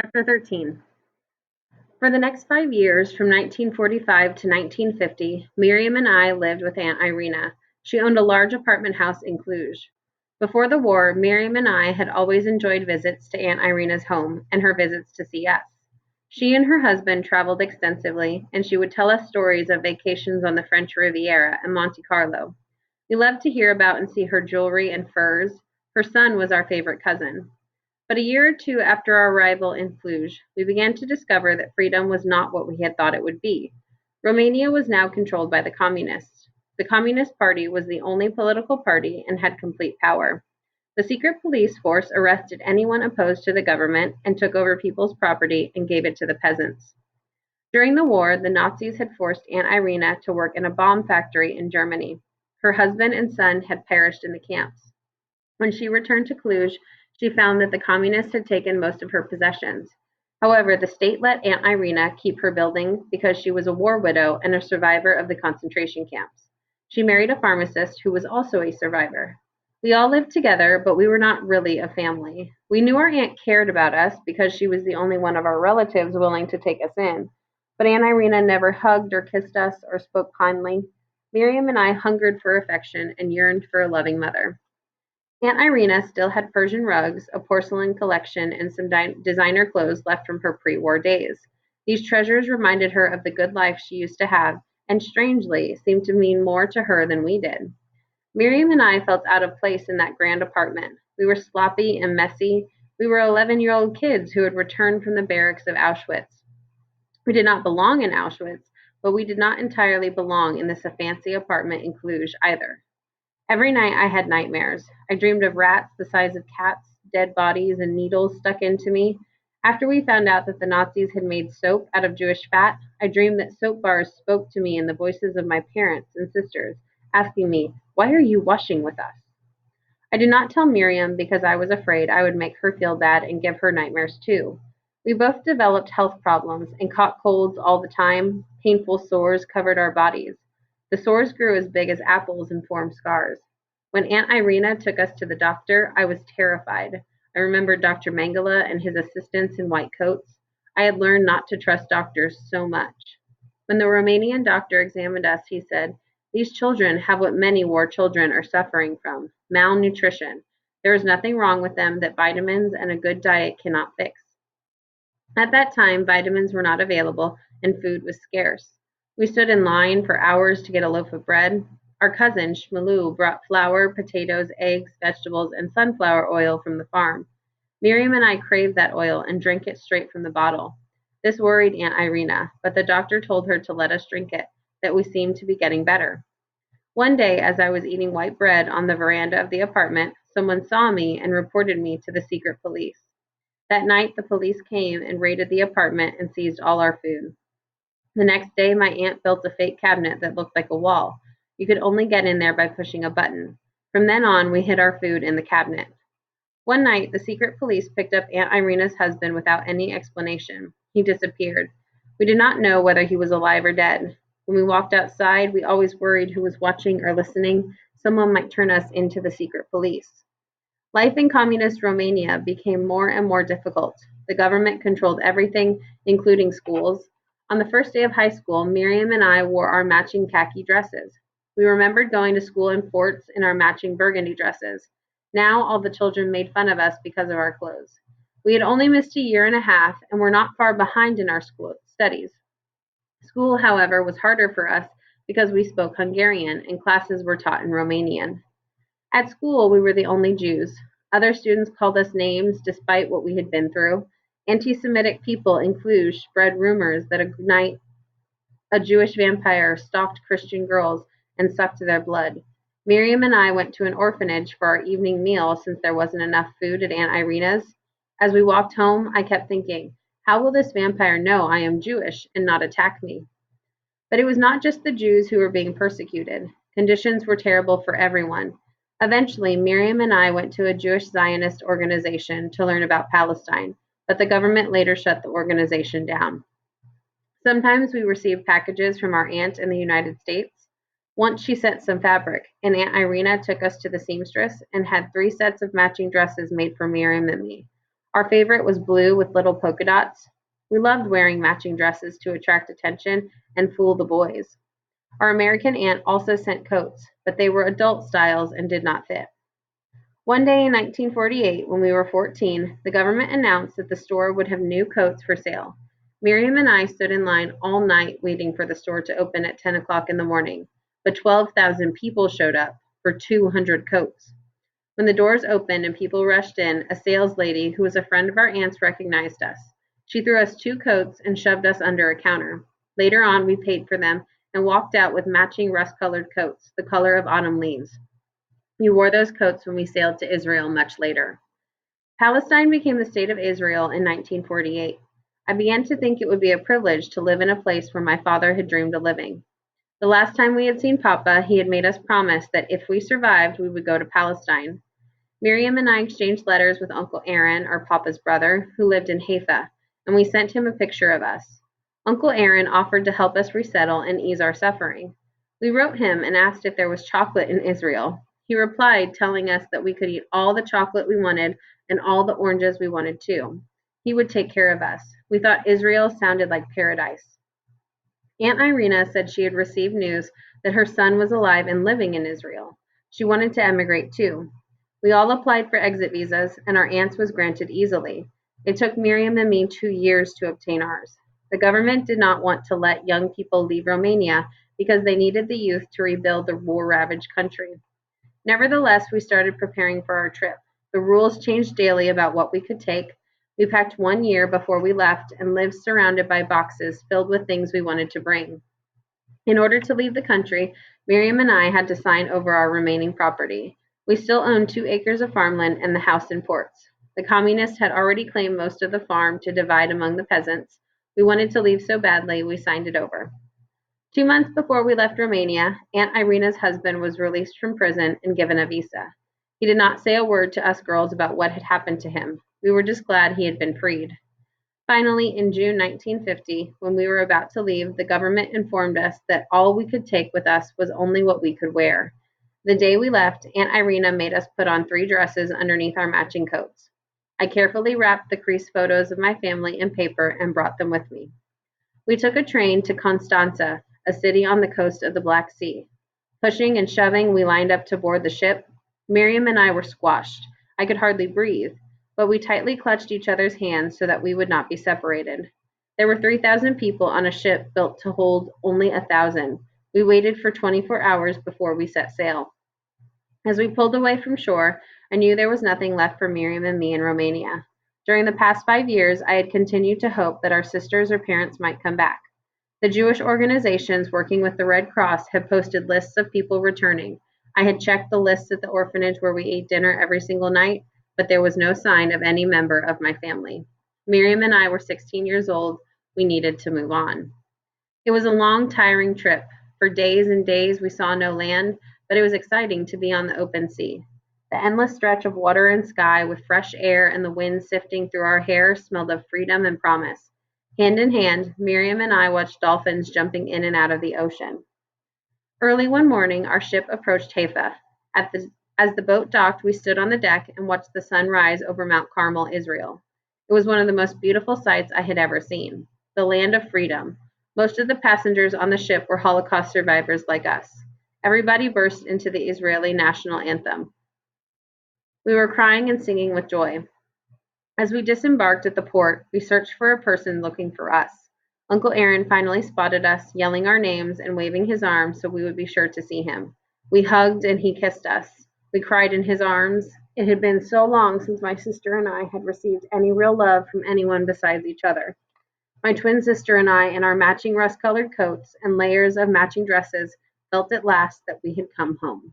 Chapter 13. For the next 5 years, from 1945 to 1950, Miriam and I lived with Aunt Irina. She owned a large apartment house in Cluj. Before the war, Miriam and I had always enjoyed visits to Aunt Irina's home and her visits to see us. She and her husband traveled extensively, and she would tell us stories of vacations on the French Riviera and Monte Carlo. We loved to hear about and see her jewelry and furs. Her son was our favorite cousin. But a year or two after our arrival in Cluj, we began to discover that freedom was not what we had thought it would be. Romania was now controlled by the Communists. The Communist Party was the only political party and had complete power. The secret police force arrested anyone opposed to the government and took over people's property and gave it to the peasants. During the war, the Nazis had forced Aunt Irina to work in a bomb factory in Germany. Her husband and son had perished in the camps. When she returned to Cluj, she found that the Communists had taken most of her possessions. However, the state let Aunt Irina keep her building because she was a war widow and a survivor of the concentration camps. She married a pharmacist who was also a survivor. We all lived together, but we were not really a family. We knew our aunt cared about us because she was the only one of our relatives willing to take us in. But Aunt Irina never hugged or kissed us or spoke kindly. Miriam and I hungered for affection and yearned for a loving mother. Aunt Irina still had Persian rugs, a porcelain collection, and some designer clothes left from her pre war days. These treasures reminded her of the good life she used to have, and strangely, seemed to mean more to her than we did. Miriam and I felt out of place in that grand apartment. We were sloppy and messy. We were 11-year-old kids who had returned from the barracks of Auschwitz. We did not belong in Auschwitz, but we did not entirely belong in this fancy apartment in Cluj either. Every night I had nightmares. I dreamed of rats the size of cats, dead bodies, and needles stuck into me. After we found out that the Nazis had made soap out of Jewish fat, I dreamed that soap bars spoke to me in the voices of my parents and sisters, asking me, "Why are you washing with us?" I did not tell Miriam because I was afraid I would make her feel bad and give her nightmares too. We both developed health problems and caught colds all the time. Painful sores covered our bodies. The sores grew as big as apples and formed scars. When Aunt Irina took us to the doctor, I was terrified. I remembered Dr. Mangala and his assistants in white coats. I had learned not to trust doctors so much. When the Romanian doctor examined us, he said, "These children have what many war children are suffering from malnutrition. There is nothing wrong with them that vitamins and a good diet cannot fix." At that time, vitamins were not available and food was scarce. We stood in line for hours to get a loaf of bread. Our cousin, Shmuelu, brought flour, potatoes, eggs, vegetables, and sunflower oil from the farm. Miriam and I craved that oil and drank it straight from the bottle. This worried Aunt Irina, but the doctor told her to let us drink it, that we seemed to be getting better. One day, as I was eating white bread on the veranda of the apartment, someone saw me and reported me to the secret police. That night, the police came and raided the apartment and seized all our food. The next day, my aunt built a fake cabinet that looked like a wall. You could only get in there by pushing a button. From then on, we hid our food in the cabinet. One night, the secret police picked up Aunt Irina's husband without any explanation. He disappeared. We did not know whether he was alive or dead. When we walked outside, we always worried who was watching or listening. Someone might turn us into the secret police. Life in communist Romania became more and more difficult. The government controlled everything, including schools. On the first day of high school, Miriam and I wore our matching khaki dresses. We remembered going to school in forts in our matching burgundy dresses. Now all the children made fun of us because of our clothes. We had only missed a year and a half and were not far behind in our school studies. School, however, was harder for us because we spoke Hungarian and classes were taught in Romanian. At school, we were the only Jews. Other students called us names despite what we had been through. Anti Semitic people in Cluj spread rumors that a night a Jewish vampire stalked Christian girls and sucked their blood. Miriam and I went to an orphanage for our evening meal since there wasn't enough food at Aunt Irina's. As we walked home, I kept thinking, how will this vampire know I am Jewish and not attack me? But it was not just the Jews who were being persecuted. Conditions were terrible for everyone. Eventually, Miriam and I went to a Jewish Zionist organization to learn about Palestine, but the government later shut the organization down. Sometimes we received packages from our aunt in the United States. Once she sent some fabric, and Aunt Irina took us to the seamstress and had 3 sets of matching dresses made for Miriam and me. Our favorite was blue with little polka dots. We loved wearing matching dresses to attract attention and fool the boys. Our American aunt also sent coats, but they were adult styles and did not fit. One day in 1948, when we were 14, the government announced that the store would have new coats for sale. Miriam and I stood in line all night waiting for the store to open at 10 o'clock in the morning, but 12,000 people showed up for 200 coats. When the doors opened and people rushed in, a sales lady who was a friend of our aunt's recognized us. She threw us 2 coats and shoved us under a counter. Later on, we paid for them and walked out with matching rust-colored coats, the color of autumn leaves. We wore those coats when we sailed to Israel much later. Palestine became the state of Israel in 1948. I began to think it would be a privilege to live in a place where my father had dreamed of living. The last time we had seen Papa, he had made us promise that if we survived, we would go to Palestine. Miriam and I exchanged letters with Uncle Aaron, our Papa's brother, who lived in Haifa, and we sent him a picture of us. Uncle Aaron offered to help us resettle and ease our suffering. We wrote him and asked if there was chocolate in Israel. He replied, telling us that we could eat all the chocolate we wanted and all the oranges we wanted too. He would take care of us. We thought Israel sounded like paradise. Aunt Irina said she had received news that her son was alive and living in Israel. She wanted to emigrate too. We all applied for exit visas, and our aunt's was granted easily. It took Miriam and me 2 years to obtain ours. The government did not want to let young people leave Romania because they needed the youth to rebuild the war-ravaged country. Nevertheless, we started preparing for our trip. The rules changed daily about what we could take. We packed 1 year before we left and lived surrounded by boxes filled with things we wanted to bring. In order to leave the country, Miriam and I had to sign over our remaining property. We still owned 2 acres of farmland and the house in Ports. The communists had already claimed most of the farm to divide among the peasants. We wanted to leave so badly, we signed it over. 2 months before we left Romania, Aunt Irina's husband was released from prison and given a visa. He did not say a word to us girls about what had happened to him. We were just glad he had been freed. Finally, in June 1950, when we were about to leave, the government informed us that all we could take with us was only what we could wear. The day we left, Aunt Irina made us put on 3 dresses underneath our matching coats. I carefully wrapped the creased photos of my family in paper and brought them with me. We took a train to Constanza, a city on the coast of the Black Sea. Pushing and shoving, we lined up to board the ship. Miriam and I were squashed. I could hardly breathe, but we tightly clutched each other's hands so that we would not be separated. There were 3,000 people on a ship built to hold only 1,000. We waited for 24 hours before we set sail. As we pulled away from shore, I knew there was nothing left for Miriam and me in Romania. During the past 5 years, I had continued to hope that our sisters or parents might come back. The Jewish organizations working with the Red Cross had posted lists of people returning. I had checked the lists at the orphanage where we ate dinner every single night, but there was no sign of any member of my family. Miriam and I were 16 years old. We needed to move on. It was a long, tiring trip. For days and days, we saw no land, but it was exciting to be on the open sea. The endless stretch of water and sky with fresh air and the wind sifting through our hair smelled of freedom and promise. Hand in hand, Miriam and I watched dolphins jumping in and out of the ocean. Early one morning, our ship approached Haifa. As the boat docked, we stood on the deck and watched the sun rise over Mount Carmel, Israel. It was one of the most beautiful sights I had ever seen. The land of freedom. Most of the passengers on the ship were Holocaust survivors like us. Everybody burst into the Israeli national anthem. We were crying and singing with joy. As we disembarked at the port, we searched for a person looking for us. Uncle Aaron finally spotted us, yelling our names and waving his arms so we would be sure to see him. We hugged and he kissed us. We cried in his arms. It had been so long since my sister and I had received any real love from anyone besides each other. My twin sister and I, in our matching rust-colored coats and layers of matching dresses, felt at last that we had come home.